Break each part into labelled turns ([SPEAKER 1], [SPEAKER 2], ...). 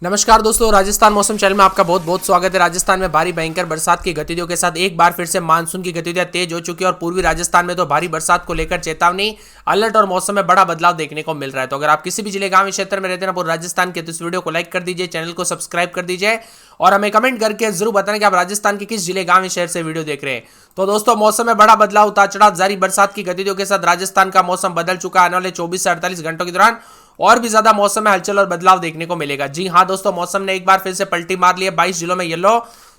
[SPEAKER 1] नमस्कार दोस्तों, राजस्थान मौसम चैनल में आपका बहुत बहुत स्वागत है। राजस्थान में भारी भयंकर बरसात की गतिविधियों के साथ एक बार फिर से मानसून की गतिविधियां तेज हो चुकी है और पूर्वी राजस्थान में तो भारी बरसात को लेकर चेतावनी, अलर्ट और मौसम में बड़ा बदलाव देखने को मिल रहा है। तो अगर आप किसी भी जिले गांव क्षेत्र में रहते हैं ना पूरे राजस्थान के, तो इस वीडियो को लाइक कर दीजिए, चैनल को सब्सक्राइब कर दीजिए और हमें कमेंट करके जरूर बताएं कि आप राजस्थान के किस जिले गांव शहर से वीडियो देख रहे हैं। तो दोस्तों, मौसम में बड़ा बदलाव, उतार चढ़ाव जारी, बरसात की गतिविधियों के साथ राजस्थान का मौसम बदल चुका है। आने वाले 24 से 48 घंटों के दौरान और भी ज्यादा मौसम में हलचल और बदलाव देखने को मिलेगा। जी हां दोस्तों, मौसम ने एक बार फिर से पलटी मार ली है। 22 जिलों में येलो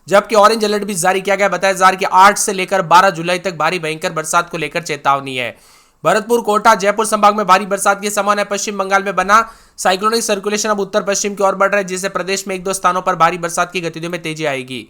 [SPEAKER 1] जबकि ऑरेंज अलर्ट भी जारी किया गया। बताया जा रहा है कि 8 से लेकर 12 जुलाई तक भारी भयंकर बरसात को लेकर चेतावनी है। भरतपुर, कोटा, जयपुर संभाग में भारी बरसात की संभावना है। पश्चिम बंगाल में बना साइक्लोनिक सर्कुलेशन अब उत्तर पश्चिम की ओर बढ़ रहा है, जिससे प्रदेश में एक दो स्थानों पर भारी बरसात की गतिविधियों में तेजी आएगी।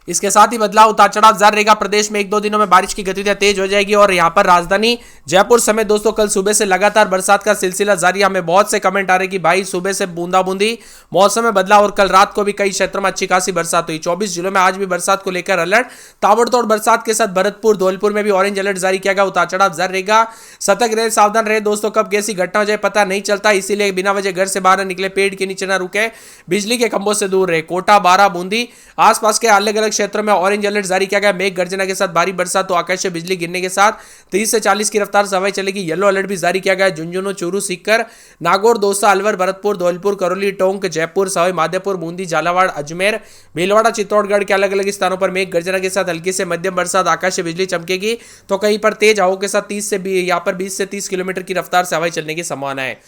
[SPEAKER 1] इसके साथ ही बदलाव, उतार चढ़ाव जारी रहेगा। प्रदेश में एक दो दिनों में बारिश की गतिविधियां तेज हो जाएगी और यहां पर राजधानी जयपुर समेत दोस्तों कल सुबह से लगातार बरसात का सिलसिला जारी। हमें बहुत से कमेंट आ रहे कि भाई सुबह से बूंदाबूंदी, मौसम में बदलाव और कल रात को भी कई क्षेत्रों में अच्छी खासी बरसात हुई। 24 जिलों में आज भी बरसात को लेकर अलर्ट। ताबड़तोड़ बरसात के साथ भरतपुर, धौलपुर में भी ऑरेंज अलर्ट जारी किया गया। उतार चढ़ाव जारी रहेगा। सतर्क रहे, सावधान रहे दोस्तों, कब कैसी घटना हो जाए पता नहीं चलता, इसीलिए बिना वजह घर से बाहर निकले, पेड़ के नीचे न रुके, बिजली के खंभों से दूर रहे। कोटा, बारा, बूंदी आसपास के अलग अलग क्षेत्रों में ऑरेंज अलर्ट जारी किया गया। मेघ गर्जना के साथ भारी बरसात, तो आकाश से बिजली गिरने के साथ 30 से 40 की रफ्तार से हवाएं चलेगी। येलो अलर्ट भी जारी किया गया। झुंझुनू, चूरू, सीकर, नागौर, दौसा, अलवर, भरतपुर, धौलपुर, करौली, टोंक, जयपुर, सवाई माधोपुर, बूंदी, झालावाड़, अजमेर, भीलवाड़ा, चित्तौड़गढ़ के अलग अलग स्थानों पर मेघ गर्जना के साथ हल्की से मध्यम बरसात, आकाश से बिजली चमकेगी। तो कहीं पर तेज हवाओं के साथ 20 से 30 किलोमीटर की रफ्तार से हवाएं चलने की संभावना है।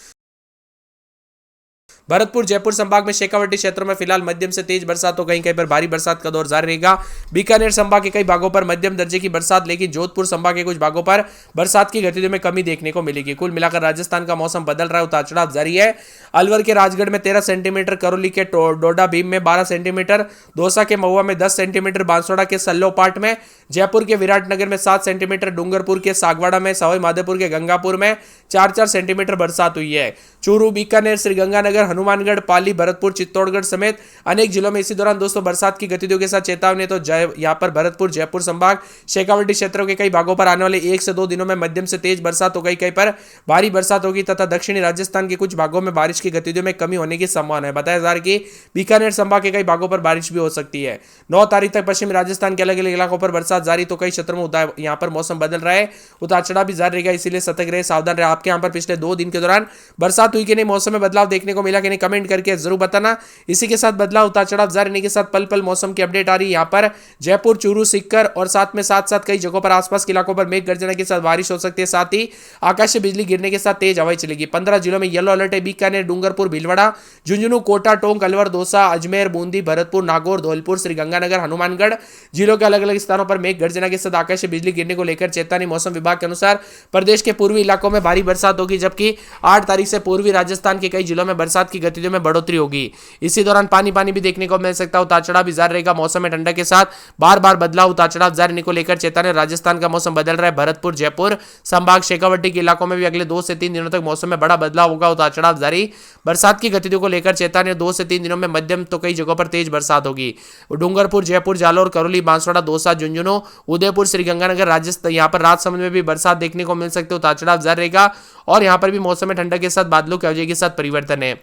[SPEAKER 1] भरतपुर, जयपुर संभाग में शेखावटी क्षेत्रों में फिलहाल मध्यम से तेज बरसात, तो कहीं कहीं पर भारी बरसात का दौर जारी रहेगा। बीकानेर संभाग के कई भागों पर मध्यम दर्जे की बरसात, लेकिन जोधपुर संभाग के कुछ भागों पर बरसात की गतिविधियों में कमी देखने को मिलेगी। कुल मिलाकर राजस्थान का मौसम बदल रहा है, उतार चढ़ाव जारी है। अलवर के राजगढ़ में 13 सेंटीमीटर, करौली के डोडा भीम में 12 सेंटीमीटर, दौसा के महुआ में 10 सेंटीमीटर, बांसवाड़ा के सल्लोपाट में, जयपुर के विराटनगर में 7 सेंटीमीटर, डूंगरपुर के सागवाड़ा में, सवाई माधोपुर के गंगापुर में 4-4 सेंटीमीटर बरसात हुई है। चूरू, बीकानेर, श्रीगंगानगर, हनुमानगढ़, पाली, भरतपुर, चित्तौड़गढ़ समेत अनेक जिलों में इसी दौरान दोस्तों बरसात की गतिविधियों के साथ चेतावनी। तो यहां पर भरतपुर, जयपुर संभाग, शेखावटी क्षेत्रों के कई भागों पर आने वाले 1 से 2 दिनों में मध्यम से तेज बरसात हो गई, कहीं पर भारी बरसात होगी तथा दक्षिणी राजस्थान के कुछ भागों में बारिश की गतिविधियों में कमी होने की संभावना है। बताया जा रहा है कि बीकानेर संभाग के कई भागों पर बारिश भी हो सकती है। 9 तारीख तक पश्चिमी राजस्थान के अलग अलग इलाकों पर बरसात जारी, तो कई क्षेत्रों में यहां पर मौसम बदल रहा है, उतार चढ़ाव भी जारी रहेगा, इसीलिए सतर्क रहे, सावधान रहे। आपके यहां पर पिछले 2 दिन के दौरान बरसात हुई कि नहीं, मौसम में बदलाव देखने को मिला कि नहीं, कमेंट करके जरूर बताना। इसी के साथ बदलाव, उतार चढ़ाव जारी रहने के साथ पल पल मौसम की अपडेट आ रही है। यहाँ पर जयपुर, चूरू, सीकर और साथ कई जगहों पर आसपास के इलाकों पर मेघ गर्जना के साथ बारिश हो सकती है। साथ ही आकाश से बिजली गिरने के साथ तेज हवाएं चलेगी। 15 जिलों में येलो अलर्ट है। बीकानेर, डूंगरपुर, भीलवाड़ा, झुंझुनू, कोटा, टोंक, अलवर, दौसा, अजमेर, बूंदी, भरतपुर, नागौर, धौलपुर, श्रीगंगानगर, हनुमानगढ़ जिलों के अलग अलग स्थानों पर मेघ गर्जना के साथ आकाश से बिजली गिरने को लेकर चेतावनी। मौसम विभाग के अनुसार प्रदेश के पूर्वी इलाकों में भारी बरसात होगी, जबकि 8 तारीख से पूर्वी राजस्थान के कई जिलों में बरसात की गतिविधियों में बढ़ोतरी होगी। इसी दौरान पानी भी देखने को मिल सकता है। उतार चढ़ाव भी जारी रहेगा। मौसम में ठंडक के साथ बार बार बदलाव, उतार चढ़ाव जारी रहने को लेकर चेतावनी। राजस्थान का मौसम बदल रहा है। भरतपुर, जयपुर संभाग, शेखावटी के इलाकों में भी अगले 2 से 3 दिनों तक मौसम में बड़ा बदलाव होगा, उतार चढ़ाव जारी। बरसात की गतिविधियों को लेकर चेतावनी। 2 से 3 दिनों में मध्यम तो कई जगहों पर तेज बरसात होगी। डूंगरपुर, जयपुर, जालोर, करौली, बांसवाड़ा, दौसा, झुंझुनू, उदयपुर, श्रीगंगानगर, राजस्थान, यहाँ पर राजसमंद में भी बरसात देखने को मिल सकती है, उतार चढ़ाव जारी रहेगा। और यहाँ पर भी मौसम में ठंडक के साथ बादलों की अवधि के साथ परिवर्तन है।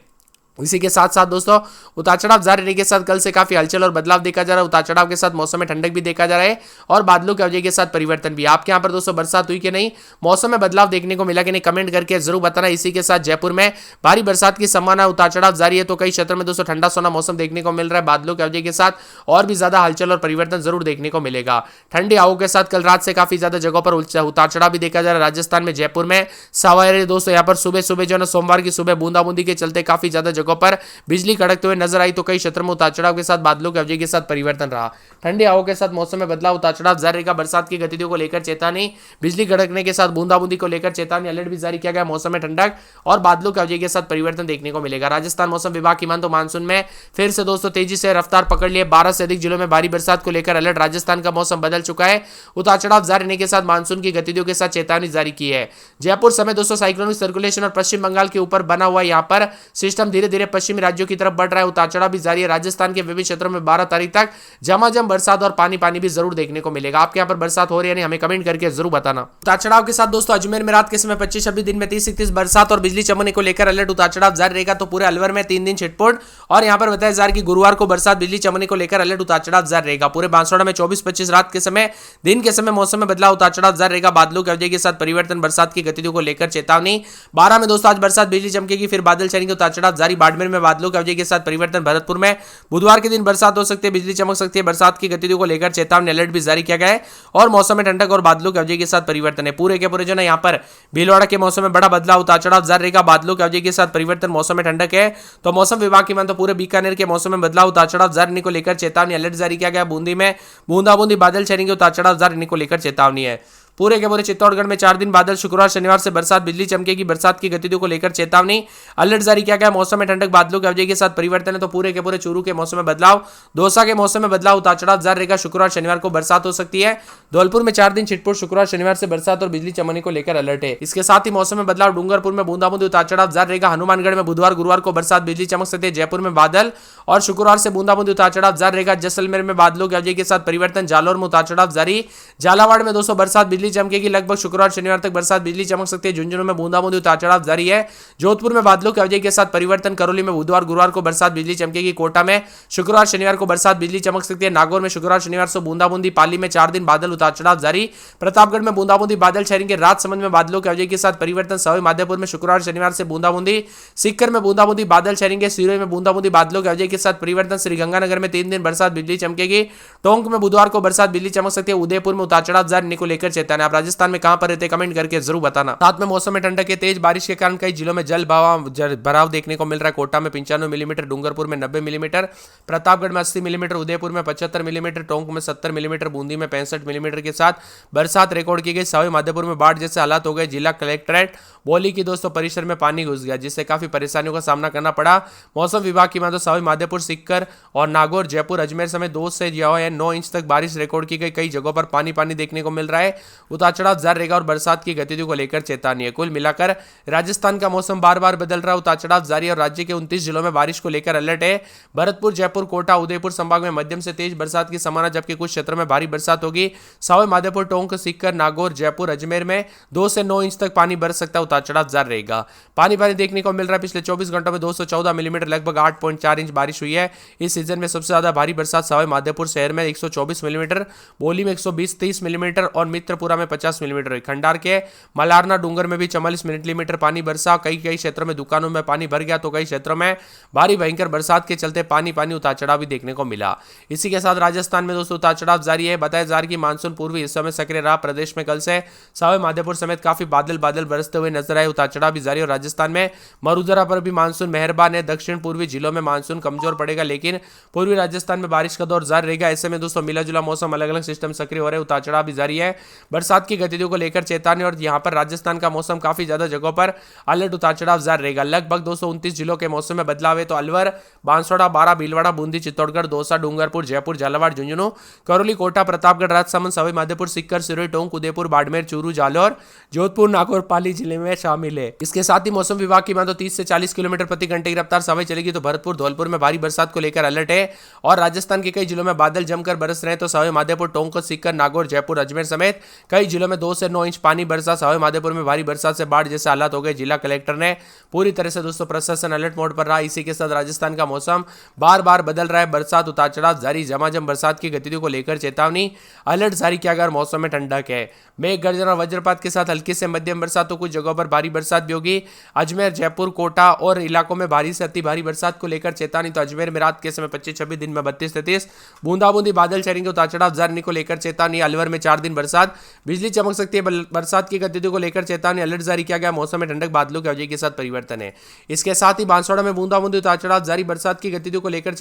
[SPEAKER 1] इसी के साथ साथ दोस्तों उतार चढ़ाव जारी रहने के साथ कल से काफी हलचल और बदलाव देखा जा रहा है। उतार चढ़ाव के साथ मौसम में ठंडक भी देखा जा रहा है और बादलों की अवधि के साथ परिवर्तन भी। आपके यहाँ पर दोस्तों बरसात हुई कि नहीं, मौसम में बदलाव देखने को मिला कि नहीं, कमेंट करके जरूर बताना। इसी के साथ जयपुर में भारी बरसात की संभावना, उतार चढ़ाव जारी है, तो कई क्षेत्रों में दोस्तों ठंडा सोना मौसम देखने को मिल रहा है। बादलों की अवधि के साथ और भी ज्यादा हलचल और परिवर्तन जरूर देखने को मिलेगा। ठंडी हवाओं के साथ कल रात से काफी ज्यादा जगहों पर उतार चढ़ाव भी देखा जा रहा है। राजस्थान में जयपुर में सवाई दोस्तों यहाँ पर सुबह सुबह जो है सोमवार की सुबह बूंदाबूंदी के चलते काफी ज्यादा जगहों पर बिजली कड़कते हुए नजर आई, तो कई क्षेत्रों में उतार चढ़ाव के साथ बादलों की अवधि के साथ परिवर्तन रहा। ठंडी हवाओं के साथ मौसम में बदलाव, उतार चढ़ाव जारी रहेगा। बरसात की गतिविधियों को लेकर चेतावनी, बिजली कड़कने के साथ बूंदाबूंदी को लेकर चेतावनी, अलर्ट भी जारी किया गया। मौसम में ठंडक और बादलों की अवधि के साथ परिवर्तन देखने को मिलेगा। राजस्थान मौसम विभाग की मान तो मानसून में फिर से दोस्तों तेजी से रफ्तार पकड़ लिए। 12 से अधिक जिलों में भारी बरसात को लेकर अलर्ट। राजस्थान का मौसम बदल चुका है। उतार चढ़ाव जारी रहने के साथ मानसून की गतिविधियों के साथ चेतावनी जारी की है। जयपुर समेत दोस्तों साइक्लोनिक सर्कुलेशन और पश्चिम बंगाल के ऊपर बना हुआ यहाँ पर सिस्टम धीरे धीरे पश्चिमी राज्यों की तरफ बढ़ रहा है। उतार चढ़ाव भी जारी है। राजस्थान के विभिन्न क्षेत्रों में 12 तारीख तक झमाझम बरसात और पानी पानी भी जरूर देखने को मिलेगा। आपके यहाँ पर बरसात हो रही है नहीं, हमें कमेंट करके जरूर बताना। उतार चढ़ाव के साथ दोस्तों अजमेर में रात के समय 25-26 दिन में 30-31 बरसात और बिजली चमकने को लेकर अलर्ट उतार चढ़ाव जारी रहेगा। तो पूरे अलवर में 3 दिन छिटपुट और यहाँ पर बताया जा रहा है कि गुरुवार को बरसात बिजली चमकने को लेकर अलर्ट उतार चढ़ाव जारी रहेगा। पूरे बांसवाड़ा में 24-25 रात के समय दिन के समय मौसम में बदलाव उतार चढ़ाव जारी रहेगा। बादलों की अवधि के साथ परिवर्तन, बरसात की गतिविधियों को लेकर चेतावनी। 12 में दोस्तों आज बरसात बिजली चमकेगी, फिर बादल छाएंगे, उतार चढ़ाव जारी। बाड़मेर में बादलों की अवधि के साथ परिवर्तन। भरतपुर में बुधवार के दिन बरसात हो सकती है, बिजली चमक सकती है, बरसात की गतिविधियों को लेकर चेतावनी अलर्ट भी जारी किया गया है। और मौसम में ठंडक और बादलों की अवधि के साथ परिवर्तन है। पूरे के पूरे जो है यहाँ पर भीलवाड़ा के मौसम में बड़ा बदलाव उतार चढ़ाव जारी रहेगा। बादलों की अवधि के साथ परिवर्तन, मौसम में ठंडक है। तो मौसम विभाग की मान तो पूरे बीकानेर के मौसम में बदलाव उतार चढ़ाव जारी को लेकर चेतावनी अलर्ट जारी किया गया। बूंदी में बूंदाबूंदी बादल छाएंगे, उतार चढ़ाव जारी को लेकर चेतावनी है। पूरे के पूरे चित्तौड़गढ़ में 4 दिन बादल, शुक्रवार शनिवार से बरसात बिजली चमकेगी, बरसात की गतिविधियों को लेकर चेतावनी अलर्ट जारी किया गया। मौसम में ठंडक, बादलों की अवधि के साथ परिवर्तन है। तो पूरे के पूरे चूरू के मौसम में बदलाव, दौसा के मौसम में बदलाव, उतार चढ़ाव जारी रहेगा। शुक्रवार शनिवार को बरसात हो सकती है। धौलपुर में 4 दिन छिटपुट, शुक्रवार शनिवार से बरसात और बिजली चमकने को लेकर अलर्ट है। इसके साथ ही मौसम में बदलाव, डूंगरपुर में बूंदाबूंदी, उतार चढ़ाव जारी रहेगा। हनुमानगढ़ में बुधवार गुरुवार को बरसात बिजली चमक सकती है। जयपुर में बादल और शुक्रवार से बूंदाबूंदी, उतार चढ़ाव जारी रहेगा। जैसलमेर में बादलों की अवधि के साथ परिवर्तन, जालौर में उतार चढ़ाव जारी। झालावाड़ में दोस्तों बरसात बिजली चमकेगी, लगभग शुक्रवार शनिवार तक बरसात बिजली चमक सकती है। झुंझुनू में बूंदाबूंदी, उतार चढ़ाव जारी है। जोधपुर में बादलों की अवधि के साथ परिवर्तन। करौली में बुधवार गुरुवार को बरसात बिजली चमकेगी। कोटा में शुक्रवार शनिवार को बरसात बिजली चमक सकती है। नागौर में शुक्रवार शनिवार से बूंदाबूंदी। पाली में 4 दिन बादल, उतार चढ़ाव जारी। प्रतापगढ़ में बूंदाबूंदी बादल छाएंगे। राजसमंद में बादलों की अवधि के साथ परिवर्तन। सवाई माधोपुर में शुक्रवार शनिवार से बूंदाबूंदी। सीकर में बूंदाबूंदी बादल छाएंगे। सिरोही में बूंदाबूंदी बादलों की अवधि के साथ परिवर्तन। श्रीगंगानगर में 3 दिन बरसात बिजली चमकेगी। टोंक में बुधवार को बरसात बिजली चमक सकती है। उदयपुर में उतार चढ़ाव जारी को लेकर चेतावनी। आप राजस्थान में कहां पर रहते कमेंट करके जरूर बताना। साथ में मौसम में ठंडक के तेज बारिश के कारण कई जिलों में जल भराव देखने को मिल रहा है। कोटा में 95 मिलीमीटर, डूंगरपुर में 90 मिलीमीटर, प्रतापगढ़ में 80 मिलीमीटर, उदयपुर में 75 मिलीमीटर, टोंक में 70 मिलीमीटर, बूंदी में 65 मिलीमीटर के साथ बरसात रिकॉर्ड की गई। सवाई माधोपुर में बाढ़ जैसे हालात हो गए। जिला कलेक्ट्रेट बोली की दोस्तों परिसर में पानी घुस गया, जिससे काफी परेशानियों का सामना करना पड़ा। मौसम विभाग की मानो सवाई माधोपुर, सीकर और नागौर, जयपुर, अजमेर समेत 2 से 9 इंच तक बारिश रिकॉर्ड की गई। कई जगहों पर पानी पानी देखने को मिल रहा है। उतार चढ़ाव जारी रहेगा और बरसात की गतिविधियों को लेकर चेतावनी है। कुल मिलाकर राजस्थान का मौसम बार बार बदल रहा है। उतार चढ़ाव जारी और राज्य के 29 जिलों में बारिश को लेकर अलर्ट है। भरतपुर, जयपुर, कोटा, उदयपुर संभाग में मध्यम से तेज बरसात की संभावना, जबकि कुछ क्षेत्रों में भारी बरसात होगी। सवाई माधोपुर, टोंक, सीकर, नागौर, जयपुर, अजमेर में 2 से 9 इंच तक पानी बरस सकता है। उतार चढ़ाव जारी रहेगा। पानी पानी देखने को मिल रहा है। पिछले 24 घंटों में 214 मिलीमीटर लगभग 8.4 इंच बारिश हुई है। इस सीजन में सबसे ज्यादा भारी बरसात सवाई माधोपुर शहर में 124 मिलीमीटर, बोली में 120-30 मिलीमीटर और मित्रपुरा में 50 मिलीमीटर हुई। खंडार के मलारना डूंगर में भी 44 मिलीमीटर पानी बरसा। कई क्षेत्रों में दुकानों में पानी भर गया, तो कई क्षेत्रों में भारी भयंकर बरसात के चलते पानी पानी उतार चढ़ाव भी देखने को मिला। इसी के साथ राजस्थान में दोस्तों उतार चढ़ाव जारी है। बताया जा रहा है कि मानसून पूर्वी हिस्सों में सक्रिय रहा। प्रदेश में कल से सवाई माधोपुर समेत काफी बादल बरसते हुए नजर आए। उतार चढ़ाव भी जारी और राजस्थान में मरुधरा पर भी मानसून मेहरबान है। दक्षिण पूर्वी जिलों में मानसून कमजोर पड़ेगा, लेकिन पूर्वी राजस्थान में बारिश का दौर जारी रहेगा। ऐसे में दोस्तों मिला जुला मौसम, अलग अलग सिस्टम सक्रिय हो रहे हैं। उतार चढ़ाव भी जारी है। बरसात की गतिविधियों को लेकर चेतावनी और यहाँ पर राजस्थान का मौसम काफी ज्यादा जगहों पर अलर्ट उतार चढ़ाव जारी रहेगा। लगभग 229 जिलों के मौसम में बदलाव है। तो अलवर, बांसवाड़ा, बारां, भीलवाड़ा, बूंदी, चित्तौड़गढ़, दौसा, डूंगरपुर, जयपुर, झालावाड़, झुंझुनू, करौली, कोटा, प्रतापगढ़, राजसमंद, सवाई माधोपुर, सीकर, सिरोही, टोंक, उदयपुर, बाड़मेर, चूरू, जालौर, जोधपुर, नागौर, पाली जिले में शामिल है। इसके साथ ही मौसम विभाग की मानो 30 से 40 किलोमीटर प्रति घंटे की रफ्तार से हवाएं चलेगी। तो भरतपुर, धौलपुर में भारी बरसात को लेकर अलर्ट है और राजस्थान के कई जिलों में बादल जमकर बरस रहे हैं। तो सवाई माधोपुर, टोंक, सीकर, नागौर, जयपुर, अजमेर समेत कई जिलों में 2 से 9 इंच पानी बरसा। सवाई माधोपुर में भारी बरसात से बाढ़ जैसे हालात हो गए। जिला कलेक्टर ने पूरी तरह से दोस्तों प्रशासन अलर्ट मोड पर रहा। इसी के साथ राजस्थान का मौसम बार बार बदल रहा है। बरसात, उतार चढ़ाव जारी, झमाझम बरसात की गतिविधियों को लेकर चेतावनी अलर्ट जारी किया गया। मौसम में ठंडक है। मेघ गर्जन और वज्रपात के साथ हल्की से मध्यम बरसात, तो कुछ जगहों पर भारी बरसात भी होगी। अजमेर, जयपुर, कोटा और इलाकों में भारी से अति भारी बरसात को लेकर चेतावनी। तो अजमेर में रात के समय 25-26 दिन में 32-33 बूंदाबूंदी बादल छाएंगे। उतार चढ़ाव जारी को लेकर चेतावनी। अलवर में 4 दिन बरसात बिजली चमक सकती है। बरसात की गतिविधियों को लेकर चेतावनी अलर्ट जारी किया गया। मौसम में ठंडक, बादलों की अवधि के साथ परिवर्तन है। इसके साथ ही बांसवाड़ा में बूंदाबूंदी, उतार चढ़ाव जारी, बरसात की गतिविधियों को लेकर